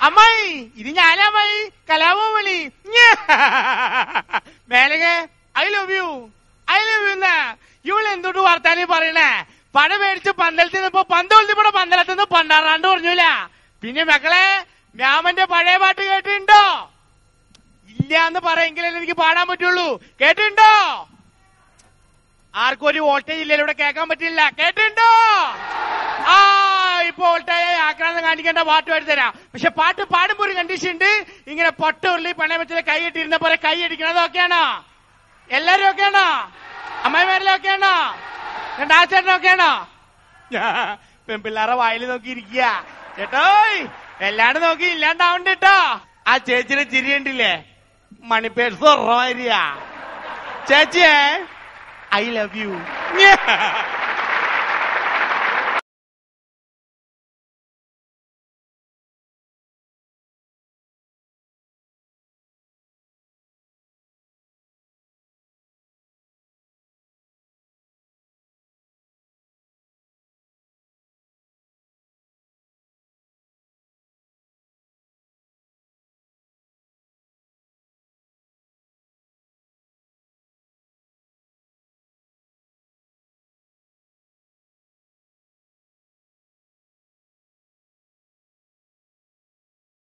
അമ്മായി ഇത് ഞാനമ്മായി കലാപം വിളി മേലക ഐ ലവ് യു എന്നാ ഇവള് എന്തുകൊണ്ട് വർത്താനം പറയണേ? പട മേടിച്ച് പന്തലത്തിൽ നിന്നപ്പോ പന്തോളത്തിപ്പോ പന്തലത്തുനിന്ന് പണ്ടാറാണ്ട് പറഞ്ഞൂല. പിന്നെ മക്കളെ മ്യാമന്റെ പഴയ പാട്ട് കേട്ടിട്ടുണ്ടോ? ഇല്ല എന്ന് പറയെങ്കിലേ എനിക്ക് പാടാൻ പറ്റുള്ളൂ. കേട്ടിട്ടുണ്ടോ? ആർക്കും ഒരു വോൾട്ടേജ് ഇല്ലല്ലോ, ഇവിടെ കേൾക്കാൻ പറ്റില്ല. കേട്ടിട്ടുണ്ടോ? ആ ഇപ്പൊ വോൾട്ടേജ് ആക്രാന്തം കാണിക്കേണ്ട പാട്ട് പാടിത്തരാം. പക്ഷെ പാട്ട് പാടുമ്പോ ഒരു കണ്ടീഷൻ ഉണ്ട്. ഇങ്ങനെ പൊട്ടുരുളി പണയം വെച്ചത് കൈ ഇട്ടിരുന്ന പോലെ കൈ അടിക്കണത് ഓക്കെയാണോ? എല്ലാരും ഓക്കെയാണോ? അമ്മായിമാരെല്ലാം ഓക്കെയാണോ? രണ്ടാച്ചേട്ടനൊക്കെയാണോ? പെൺപിള്ളാരെ വായിൽ നോക്കിയിരിക്കുക ചേട്ടോയ്. എല്ലാണ്ട് നോക്കി ഇല്ലാണ്ടാവണ്ട കേട്ടോ. ആ ചേച്ചിയുടെ ചിരി ഉണ്ടില്ലേ, മണിപ്പേഴ്സ് ഉറവായിരിയ. ചേച്ചിയെ ഐ ലവ് യു.